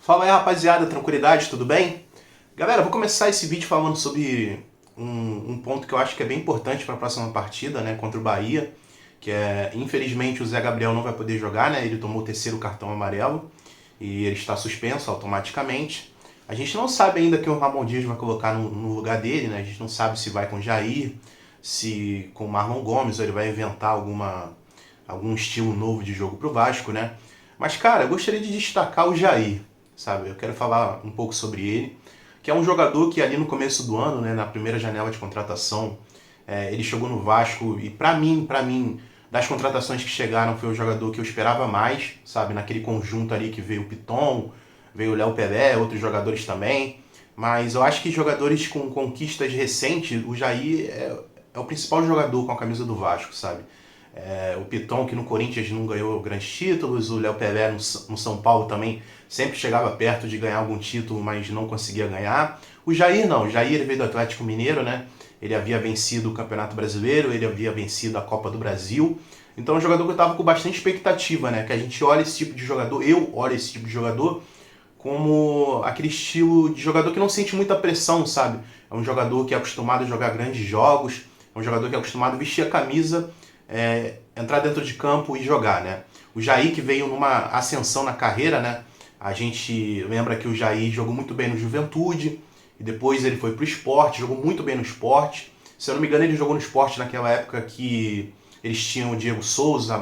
Fala aí, rapaziada, tranquilidade, tudo bem? Galera, vou começar esse vídeo falando sobre um ponto que eu acho que é bem importante para a próxima partida, né, contra o Bahia, que é, infelizmente, o Zé Gabriel não vai poder jogar, né, ele tomou o terceiro cartão amarelo e ele está suspenso automaticamente. A gente não sabe ainda quem o Ramon Dias vai colocar no lugar dele, né, a gente não sabe se vai com o Jair, se com o Marlon Gomes, ou ele vai inventar algum estilo novo de jogo para o Vasco, né. Mas, cara, eu gostaria de destacar o Jair, sabe? Eu quero falar um pouco sobre ele, que é um jogador que ali no começo do ano, né, na primeira janela de contratação, ele chegou no Vasco e para mim, das contratações que chegaram, foi o jogador que eu esperava mais, sabe? Naquele conjunto ali que veio o Piton, veio o Léo Pelé, outros jogadores também. Mas eu acho que jogadores com conquistas recentes, o Jair é o principal jogador com a camisa do Vasco, sabe? O Piton, que no Corinthians não ganhou grandes títulos, o Léo Pelé no São Paulo também sempre chegava perto de ganhar algum título, mas não conseguia ganhar. O Jair não, o Jair ele veio do Atlético Mineiro, né? Ele havia vencido o Campeonato Brasileiro, ele havia vencido a Copa do Brasil. Então é um jogador que eu estava com bastante expectativa, né? Que a gente olha esse tipo de jogador, eu olho esse tipo de jogador como aquele estilo de jogador que não sente muita pressão, sabe? É um jogador que é acostumado a jogar grandes jogos, é um jogador que é acostumado a vestir a camisa, entrar dentro de campo e jogar, né? O Jair que veio numa ascensão na carreira, né? A gente lembra que o Jair jogou muito bem no Juventude, e depois ele foi pro Sport, jogou muito bem no Sport. Se eu não me engano, ele jogou no Sport naquela época que eles tinham o Diego Souza,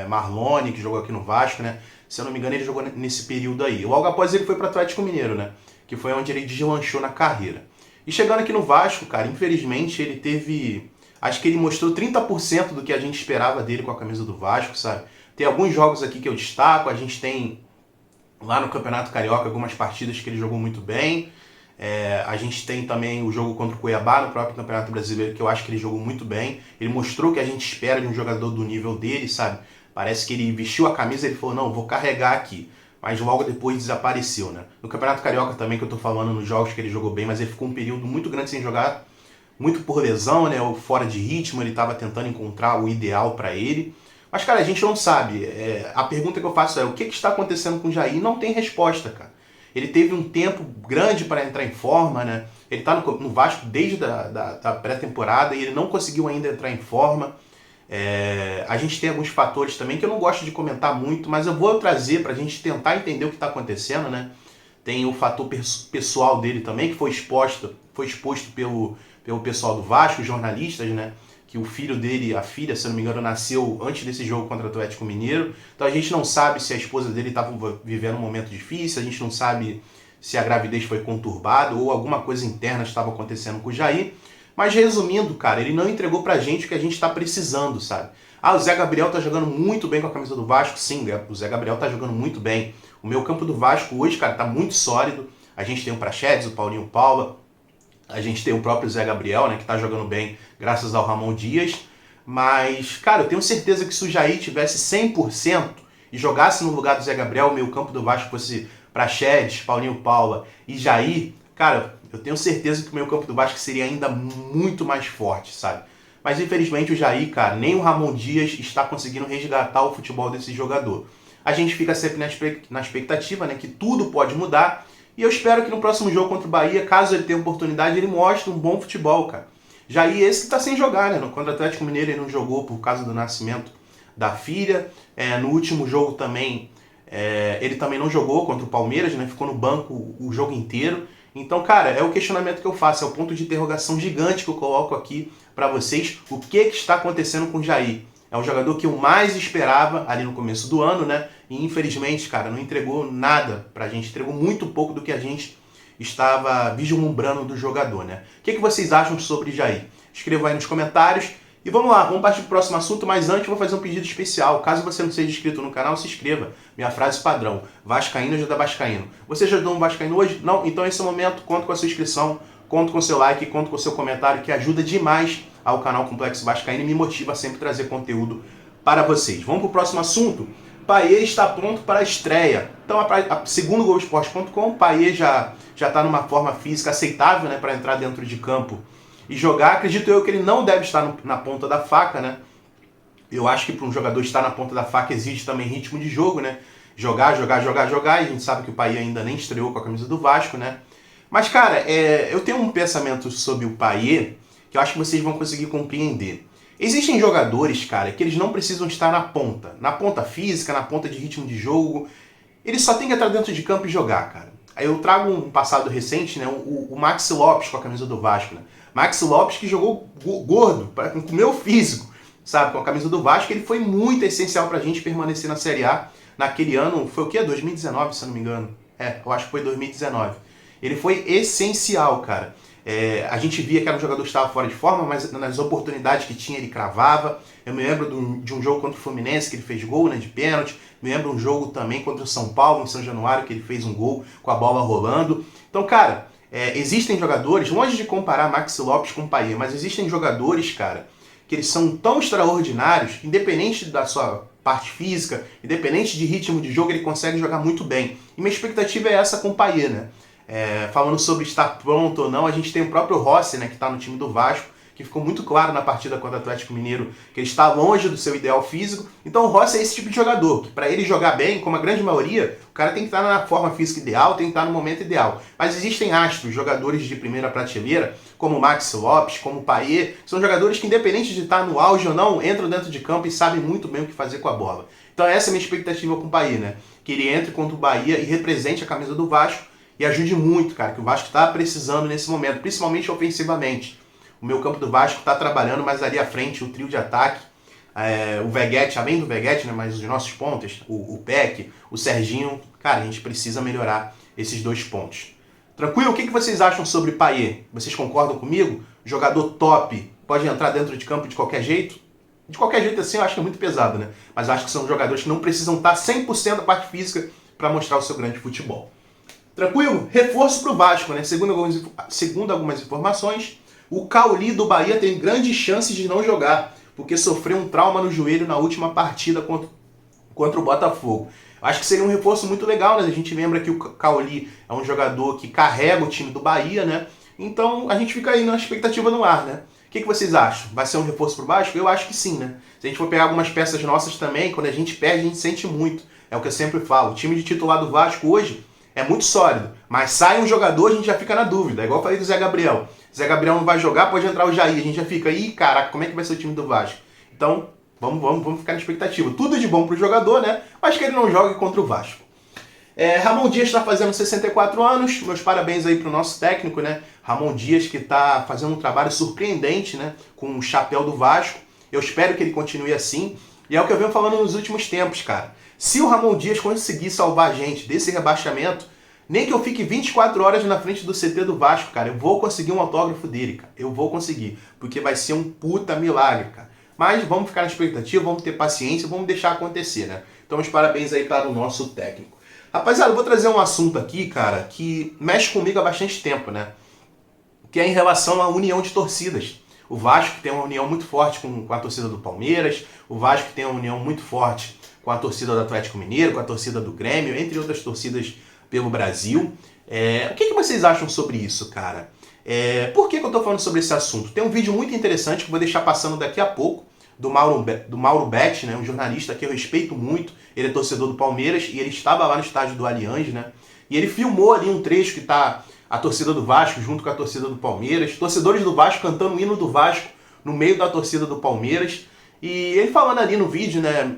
Marlone, que jogou aqui no Vasco, né? Se eu não me engano, ele jogou nesse período aí. Logo após ele foi pro Atlético Mineiro, né? Que foi onde ele deslanchou na carreira. E chegando aqui no Vasco, cara, infelizmente ele teve... Acho que ele mostrou 30% do que a gente esperava dele com a camisa do Vasco, sabe? Tem alguns jogos aqui que eu destaco, a gente tem lá no Campeonato Carioca algumas partidas que ele jogou muito bem. A gente tem também o jogo contra o Cuiabá no próprio Campeonato Brasileiro, que eu acho que ele jogou muito bem. Ele mostrou o que a gente espera de um jogador do nível dele, sabe? Parece que ele vestiu a camisa e ele falou, não, vou carregar aqui. Mas logo depois desapareceu, né? No Campeonato Carioca também, que eu tô falando nos jogos que ele jogou bem, mas ele ficou um período muito grande sem jogar, muito por lesão, né? Ou fora de ritmo, ele estava tentando encontrar o ideal para ele. Mas, cara, a gente não sabe. A pergunta que eu faço é, o que está acontecendo com o Jair? Não tem resposta, cara. Ele teve um tempo grande para entrar em forma, né? Ele está no Vasco desde da pré-temporada e ele não conseguiu ainda entrar em forma. A gente tem alguns fatores também que eu não gosto de comentar muito, mas eu vou trazer para a gente tentar entender o que está acontecendo, né? Tem o fator pessoal dele também, que foi exposto pelo pessoal do Vasco, jornalistas, né? Que o filho dele, a filha, se eu não me engano, nasceu antes desse jogo contra o Atlético Mineiro. Então a gente não sabe se a esposa dele estava vivendo um momento difícil, a gente não sabe se a gravidez foi conturbada ou alguma coisa interna estava acontecendo com o Jair. Mas resumindo, cara, ele não entregou pra gente o que a gente tá precisando, sabe? Ah, o Zé Gabriel tá jogando muito bem com a camisa do Vasco. Sim, o Zé Gabriel tá jogando muito bem. O meu campo do Vasco hoje, cara, tá muito sólido. A gente tem o Praxedes, o Paulinho Paula, a gente tem o próprio Zé Gabriel, né, que tá jogando bem graças ao Ramon Dias. Mas, cara, eu tenho certeza que se o Jair tivesse 100% e jogasse no lugar do Zé Gabriel, o meio campo do Vasco fosse Praxedes, Paulinho Paula e Jair, cara, eu tenho certeza que o meio campo do Vasco seria ainda muito mais forte, sabe? Mas infelizmente o Jair, cara, nem o Ramon Dias está conseguindo resgatar o futebol desse jogador. A gente fica sempre na expectativa, né, que tudo pode mudar. E eu espero que no próximo jogo contra o Bahia, caso ele tenha oportunidade, ele mostre um bom futebol, cara. Jair, esse que tá sem jogar, né? Contra o Atlético Mineiro ele não jogou por causa do nascimento da filha. No último jogo também, ele também não jogou contra o Palmeiras, né? Ficou no banco o jogo inteiro. Então, cara, é o questionamento que eu faço, é o ponto de interrogação gigante que eu coloco aqui pra vocês. O que está acontecendo com o Jair? É um jogador que eu mais esperava ali no começo do ano, né? E infelizmente, cara, não entregou nada pra gente. Entregou muito pouco do que a gente estava vislumbrando do jogador, né? O que vocês acham sobre Jair? Escreva aí nos comentários. E vamos lá, vamos partir para o próximo assunto, mas antes eu vou fazer um pedido especial. Caso você não seja inscrito no canal, se inscreva. Minha frase padrão, vascaíno ajuda vascaíno. Você já ajudou um vascaíno hoje? Não? Então esse é o momento, conto com a sua inscrição, conto com o seu like, conto com o seu comentário, que ajuda demais ao canal Complexo Vascaíno e me motiva a sempre trazer conteúdo para vocês. Vamos para o próximo assunto? Payet está pronto para a estreia. Então, segundo o Globoesporte.com, Payet já está numa forma física aceitável, né, para entrar dentro de campo e jogar. Acredito eu que ele não deve estar na ponta da faca, né? Eu acho que para um jogador estar na ponta da faca exige também ritmo de jogo, né? jogar, e a gente sabe que o Payet ainda nem estreou com a camisa do Vasco, né? Mas, cara, eu tenho um pensamento sobre o Payet que eu acho que vocês vão conseguir compreender. Existem jogadores, cara, que eles não precisam estar na ponta física, na ponta de ritmo de jogo. Eles só têm que entrar dentro de campo e jogar, cara. Aí eu trago um passado recente, né? O Maxi Lopes com a camisa do Vasco, né? Maxi Lopes que jogou gordo, com o meu físico, sabe? Com a camisa do Vasco, ele foi muito essencial pra gente permanecer na Série A naquele ano. Foi o quê? 2019, se eu não me engano. Eu acho que foi 2019. Ele foi essencial, cara. A gente via que era um jogador que estava fora de forma, mas nas oportunidades que tinha ele cravava. Eu me lembro de um jogo contra o Fluminense que ele fez gol, né, de pênalti. Me lembro um jogo também contra o São Paulo, em São Januário, que ele fez um gol com a bola rolando. Então, cara, existem jogadores, longe de comparar Maxi Lopes com o Payet, mas existem jogadores, cara, que eles são tão extraordinários, independente da sua parte física, independente de ritmo de jogo, ele consegue jogar muito bem. E minha expectativa é essa com o Payet, né? Falando sobre estar pronto ou não, a gente tem o próprio Rossi, né, que está no time do Vasco, que ficou muito claro na partida contra o Atlético Mineiro que ele está longe do seu ideal físico. Então o Rossi é esse tipo de jogador, que para ele jogar bem, como a grande maioria, o cara tem que estar na forma física ideal, tem que estar no momento ideal. Mas existem astros, jogadores de primeira prateleira, como o Maxi Lopes, como o Payet, são jogadores que, independente de estar no auge ou não, entram dentro de campo e sabem muito bem o que fazer com a bola. Então essa é a minha expectativa com o Payet, né? Que ele entre contra o Bahia e represente a camisa do Vasco e ajude muito, cara, que o Vasco está precisando nesse momento, principalmente ofensivamente. O meu campo do Vasco está trabalhando, mas ali à frente, o trio de ataque, o Veguete, além do Veguete, né, mas os nossos pontos, o Peck, o Serginho, cara, a gente precisa melhorar esses dois pontos. Tranquilo? O que vocês acham sobre Payet? Vocês concordam comigo? Jogador top, pode entrar dentro de campo de qualquer jeito? De qualquer jeito assim eu acho que é muito pesado, né? Mas eu acho que são jogadores que não precisam estar 100% da parte física para mostrar o seu grande futebol. Tranquilo? Reforço para o Vasco, né? Segundo algumas informações, o Cauli do Bahia tem grandes chances de não jogar, porque sofreu um trauma no joelho na última partida contra o Botafogo. Acho que seria um reforço muito legal, né? A gente lembra que o Cauli é um jogador que carrega o time do Bahia, né? Então a gente fica aí na expectativa no ar, né? O que vocês acham? Vai ser um reforço para o Vasco? Eu acho que sim, né? Se a gente for pegar algumas peças nossas também, quando a gente perde, a gente sente muito. É o que eu sempre falo. O time de titular do Vasco hoje é muito sólido, mas sai um jogador, a gente já fica na dúvida. É igual eu falei do Zé Gabriel. Zé Gabriel não vai jogar, pode entrar o Jair. A gente já fica, caraca, como é que vai ser o time do Vasco? Então, vamos ficar na expectativa. Tudo de bom pro jogador, né? Mas que ele não jogue contra o Vasco. Ramon Dias está fazendo 64 anos. Meus parabéns aí pro nosso técnico, né? Ramon Dias, que está fazendo um trabalho surpreendente, né? Com o chapéu do Vasco. Eu espero que ele continue assim. E é o que eu venho falando nos últimos tempos, cara. Se o Ramon Dias conseguir salvar a gente desse rebaixamento, nem que eu fique 24 horas na frente do CT do Vasco, cara, eu vou conseguir um autógrafo dele, cara. Eu vou conseguir, porque vai ser um puta milagre, cara. Mas vamos ficar na expectativa, vamos ter paciência, vamos deixar acontecer, né? Então, os parabéns aí para o nosso técnico. Rapaziada, eu vou trazer um assunto aqui, cara, que mexe comigo há bastante tempo, né? Que é em relação à união de torcidas. O Vasco tem uma união muito forte com a torcida do Palmeiras, o Vasco tem uma união muito forte com a torcida do Atlético Mineiro, com a torcida do Grêmio, entre outras torcidas pelo Brasil. O que vocês acham sobre isso, cara? Por que eu estou falando sobre esse assunto? Tem um vídeo muito interessante que eu vou deixar passando daqui a pouco, do Mauro Betti, né, um jornalista que eu respeito muito. Ele é torcedor do Palmeiras e ele estava lá no estádio do Allianz, né? E ele filmou ali um trecho que está a torcida do Vasco junto com a torcida do Palmeiras, torcedores do Vasco cantando o hino do Vasco no meio da torcida do Palmeiras. E ele falando ali no vídeo, né,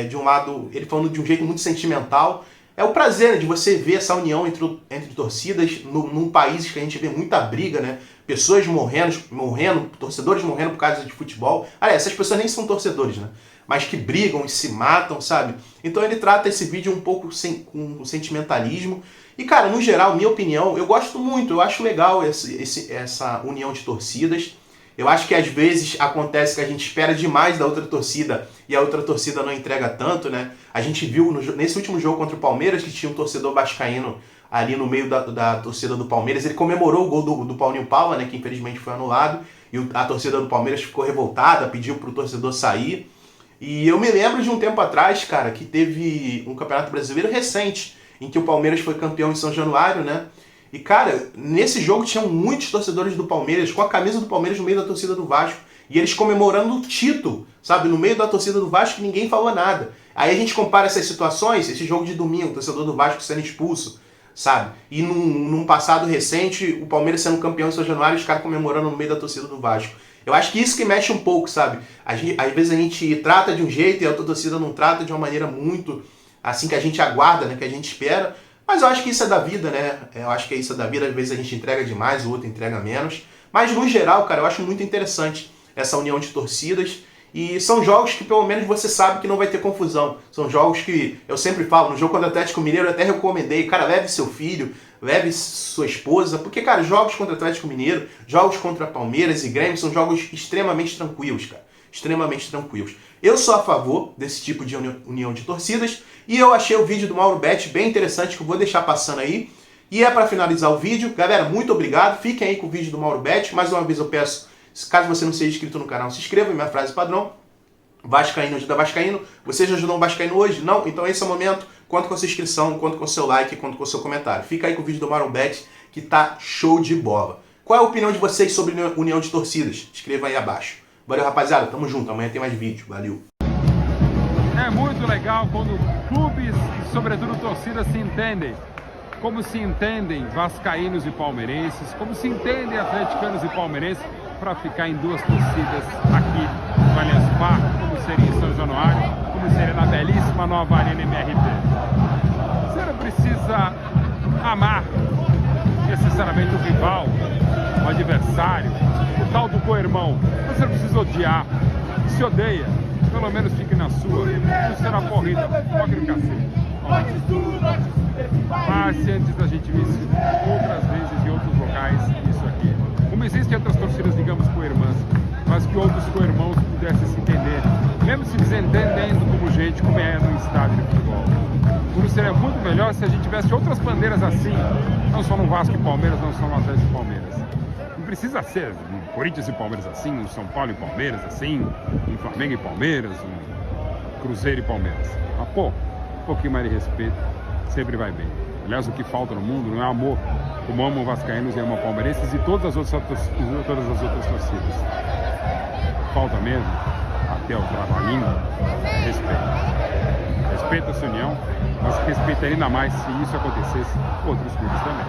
de um lado, ele falando de um jeito muito sentimental. É o prazer, né, de você ver essa união entre torcidas num país que a gente vê muita briga, né? Pessoas morrendo, torcedores morrendo por causa de futebol. Essas pessoas nem são torcedores, né? Mas que brigam e se matam, sabe? Então ele trata esse vídeo um pouco com sentimentalismo. E, cara, no geral, minha opinião, eu gosto muito, eu acho legal essa união de torcidas. Eu acho que às vezes acontece que a gente espera demais da outra torcida e a outra torcida não entrega tanto, né? A gente viu nesse último jogo contra o Palmeiras que tinha um torcedor vascaíno ali no meio da torcida do Palmeiras. Ele comemorou o gol do Paulinho Paula, né, que infelizmente foi anulado, e a torcida do Palmeiras ficou revoltada, pediu pro torcedor sair. E eu me lembro de um tempo atrás, cara, que teve um Campeonato Brasileiro recente, em que o Palmeiras foi campeão em São Januário, né? E, cara, nesse jogo tinham muitos torcedores do Palmeiras, com a camisa do Palmeiras no meio da torcida do Vasco, e eles comemorando o título, sabe? No meio da torcida do Vasco, ninguém falou nada. Aí a gente compara essas situações, esse jogo de domingo, o torcedor do Vasco sendo expulso, sabe? E num passado recente, o Palmeiras sendo campeão em São Januário e os caras comemorando no meio da torcida do Vasco. Eu acho que isso que mexe um pouco, sabe? Às vezes a gente trata de um jeito e a outra torcida não trata de uma maneira muito assim que a gente aguarda, né? Que a gente espera. Mas eu acho que isso é da vida, né? Eu acho que é isso da vida. Às vezes a gente entrega demais, o outro entrega menos. Mas no geral, cara, eu acho muito interessante essa união de torcidas. E são jogos que pelo menos você sabe que não vai ter confusão. São jogos que, eu sempre falo, no jogo contra o Atlético Mineiro eu até recomendei, cara, leve seu filho, leve sua esposa, porque, cara, jogos contra o Atlético Mineiro, jogos contra Palmeiras e Grêmio são jogos extremamente tranquilos, cara. Extremamente tranquilos. Eu sou a favor desse tipo de união de torcidas e eu achei o vídeo do Mauro Betti bem interessante, que eu vou deixar passando aí. E é para finalizar o vídeo. Galera, muito obrigado. Fiquem aí com o vídeo do Mauro Betti. Mais uma vez eu peço, caso você não seja inscrito no canal, se inscreva, minha frase padrão. Vascaíno ajuda Vascaíno. Você já ajudou um Vascaíno hoje? Não? Então esse é o momento. Conto com a sua inscrição, conto com o seu like, conto com o seu comentário. Fica aí com o vídeo do Mauro Betti, que tá show de bola. Qual é a opinião de vocês sobre união de torcidas? Escreva aí abaixo. Valeu, rapaziada. Tamo junto. Amanhã tem mais vídeo. Valeu. É muito legal quando clubes e, sobretudo, torcidas se entendem. Como se entendem vascaínos e palmeirenses, como se entendem atleticanos e palmeirenses, para ficar em duas torcidas aqui no Allianz Parque, como seria em São Januário, como seria na belíssima nova Arena MRV. Você não precisa amar necessariamente o rival, o adversário, o tal do co-irmão. Você não precisa odiar. Se odeia, pelo menos fique na sua. Não será corrida, toque no cacete. Mas antes da gente ver outras vezes em outros locais isso aqui. Como existem outras torcidas, digamos, co-irmãs, mas que outros co-irmãos pudessem se entender, mesmo se desentendendo como gente, como é no estádio de futebol. Tudo seria muito melhor se a gente tivesse outras bandeiras assim, não só no Vasco e Palmeiras, não só no Atlético e Palmeiras. Não precisa ser no Corinthians e Palmeiras assim, no São Paulo e Palmeiras assim, no Flamengo e Palmeiras, no Cruzeiro e Palmeiras. Mas, pô, um pouquinho mais de respeito sempre vai bem. Aliás, o que falta no mundo não é amor, como amam vascaínos e amam palmeirenses e todas as outras torcidas. Falta mesmo, até o trabalhinho, respeito. Respeito a sua união, mas respeitaria ainda mais se isso acontecesse com outros clubes também.